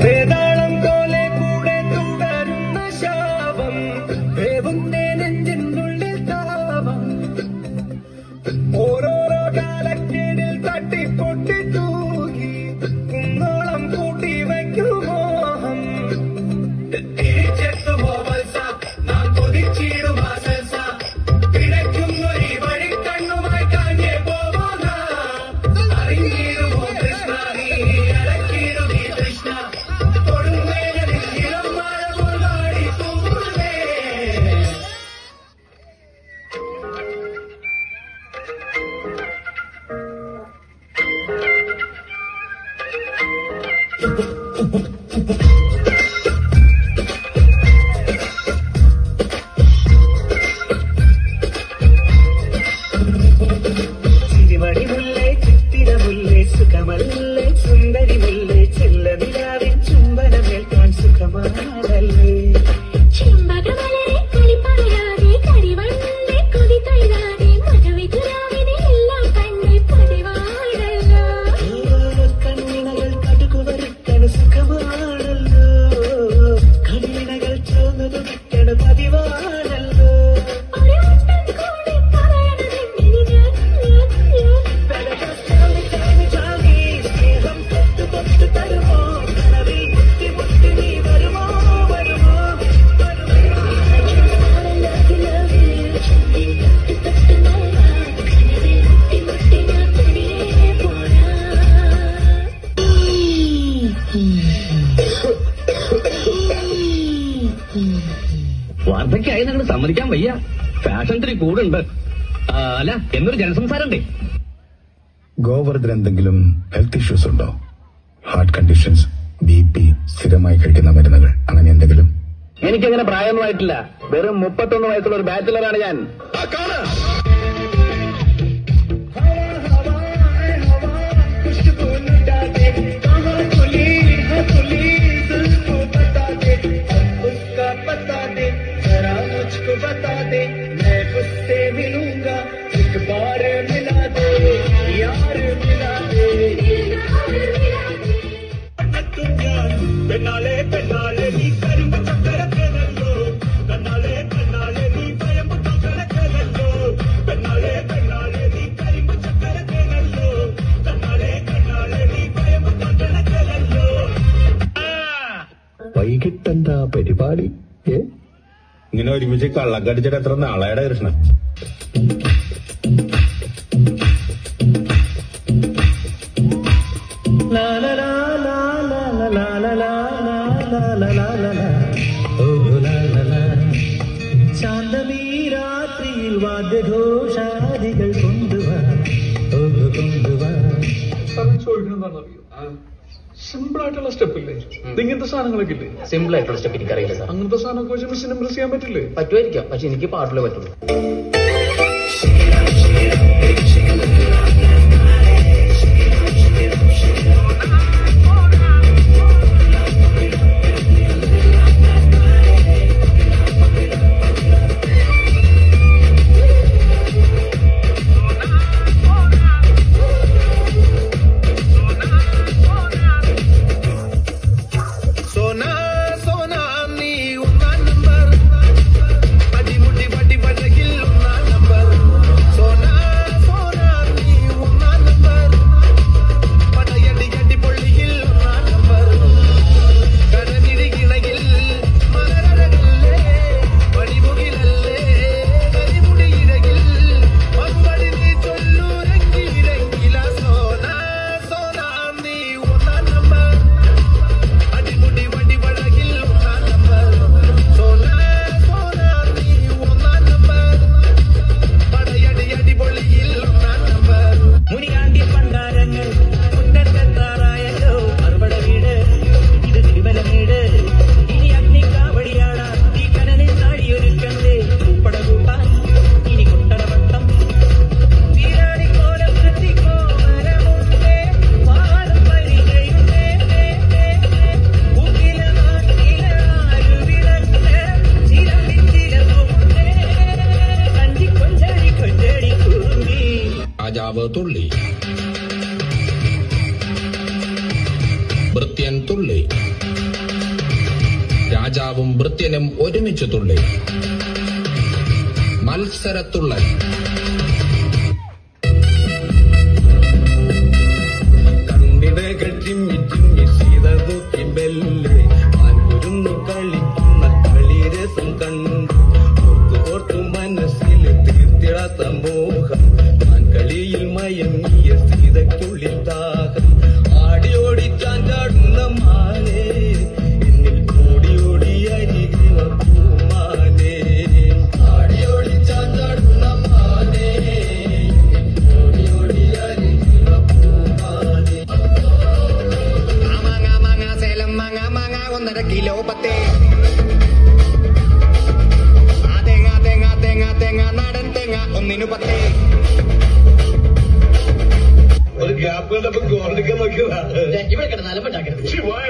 വേതാളം പോലെ കൂടെ തുടരുന്ന ശാപം വേവുന്നേ നെഞ്ചിനുള്ളിൽ താപം ഓരോരോ കാലക്കേടിൽ തട്ടിപ്പൊട്ടി തൂകി കുന്നോളം കൂട്ടി വയ്ക്കൂ മോഹം തിരിച്ചെത്തുമോ വത്സ നാം കൊതിച്ചിടും ആസൽസ പിഴയ്ക്കുന്നൊരു വഴി കണ്ണുമായി കാഞ്ഞേ പോവുക അറിഞ്ഞിരുമോ കൃഷ്ണ നീ അടക്കിടും ഈ കൃഷ്ണ കൊടുങ്ങേലിൽ ഇളം മഴ പോലാടി തൂങ്ങുന്നേ ചിരിമണി മുല്ലേ ചിത്തിരമുല്ലേ സുഖമല്ലേ സുന്ദരി മുല്ലേ ചെല്ലനിലാവിൻ ചുംബനമേൽക്കാൻ സുഖമാണല്ലേ ചെമ്പകമലരെ കളിപ്പറയാതെ കരിവണ്ണെ കൊതി തൊഴുതാതെ മധുവിധുരാവിനെ എല്ലാം തന്നെ പതിവാണല്ലോ കണ്ണിണകൾ കടുകുവരുക്കണ സുഖമാണല്ലോ കണ്ണിണകൾ ചോന്നതു കിട്ടണ പതിവാണല്ലോ ഒരു വട്ടം കൂടി പറയണതെങ്ങനെ സ്നേഹം തൊട്ട് തൊട്ട് തരുമോ കനവിൽ മുട്ടി മുട്ടി നീ വരുമോ വരുമോ വാർദ്ധക്യായി ഞങ്ങൾ സമ്മതിക്കാൻ വയ്യ. ഫാഷൻ ഇത്തിരി കൂടുണ്ട്. അല്ല എന്നൊരു ജനസംസാരണ്ടേ. ഗോവർദ്ധൻ എന്തെങ്കിലും ഹെൽത്ത് ഇഷ്യൂസ് ഉണ്ടോ? ഹാർട്ട് കണ്ടീഷൻസ്, BP, സ്ഥിരമായി കഴിക്കുന്ന മരുന്നുകൾ, അങ്ങനെ എന്തെങ്കിലും? എനിക്കങ്ങനെ പ്രായമൊന്നും ആയിട്ടില്ല. വെറും 31 വയസ്സുള്ള ഒരു ബാച്ചിലറാണ് ഞാൻ. बता दे मैं उससे मिलूंगा एक बार मिला दे यार मिला दे പെണ്ണാളെ പെണ്ണാളെ നീ കരിമ്പ് ചക്കരക്കനല്ലോ കണ്ണാളെ കണ്ണാളെ നീ ഭയമ്പ് ചക്കരക്കനല്ലോ പെണ്ണാളെ പെണ്ണാളെ നീ കരിമ്പ് ചക്കരക്കനല്ലോ കണ്ണാളെ കണ്ണാളെ നീ ഭയമ്പ് ചക്കരക്കനല്ലോ. വൈകിട്ടെന്താ പരിപാടി? ഇങ്ങനെ ഒരുമിച്ച് കള്ളക്കടിച്ചിട്ട് എത്ര നാളായുടെ കൃഷ്ണൻ? ശാന്തമീ രാത്രിയിൽ വാദ്യഘോഷാദികൾ കൊണ്ടുവാ കൊണ്ടുവാ. ചോദിക്കണെന്താണെന്നറിയോ? സിമ്പിൾ ആയിട്ടുള്ള സ്റ്റെപ്പ് ഇല്ലേ? ഇങ്ങനത്തെ സാധനങ്ങളൊക്കെ ഇല്ലേ? സിമ്പിൾ ആയിട്ടുള്ള സ്റ്റെപ്പ് എനിക്കറിയില്ല സാർ. അങ്ങനത്തെ സാധനമൊക്കെ വെച്ച് മിസ്സിനെ ഇംപ്രസ് ചെയ്യാൻ പറ്റില്ലേ? പറ്റുമായിരിക്കാം, പക്ഷെ എനിക്ക് പാട്ടിലേ പറ്റുള്ളൂ. തുള്ളി ഭൃത്യൻ തുള്ളി. രാജാവും ഭൃത്യനും ഒരുമിച്ച് തുള്ളി. മത്സരത്തുള്ളൽ. കണ്ണിടകൾ ചിമ്മി ചിമ്മി സീത നോക്കി ബെല്ല് ആൻകുരുന്നു കളിക്കുന്ന കളിരസം കണ്ടു ഓർത്തു ഓർത്തു മനസ്സിൽ തീർത്തിടാത്ത മോഹം കളിയിൽ മയങ്ങിയ സീതയ്ക്കുള്ളിൽ ദാഹം ആടി ഓടി ചാഞ്ചാടുന്ന മാനേ എന്നിൽ ഓടി ഓടി അരികെ പൂമാനേ ആടി ഓടി ചാഞ്ചാടുന്ന മാനേ ഓടി ഓടി അരികെ പൂമാനേ മാങ്ങ മാങ്ങ സേലം മാങ്ങ മാങ്ങ 1.5 കിലോ പത്തേ. ആ തേങ്ങ തേങ്ങ തേങ്ങ തേങ്ങ നാടൻ തേങ്ങ 1 10. ഒരു ഗ്യാപ്പ് കണ്ടപ്പോ ഗോൾഡിക്കാൻ നോക്കിയതാ ഇവിടെ കിടന്നാലും ഉണ്ടാക്കരുത്. ശിവായ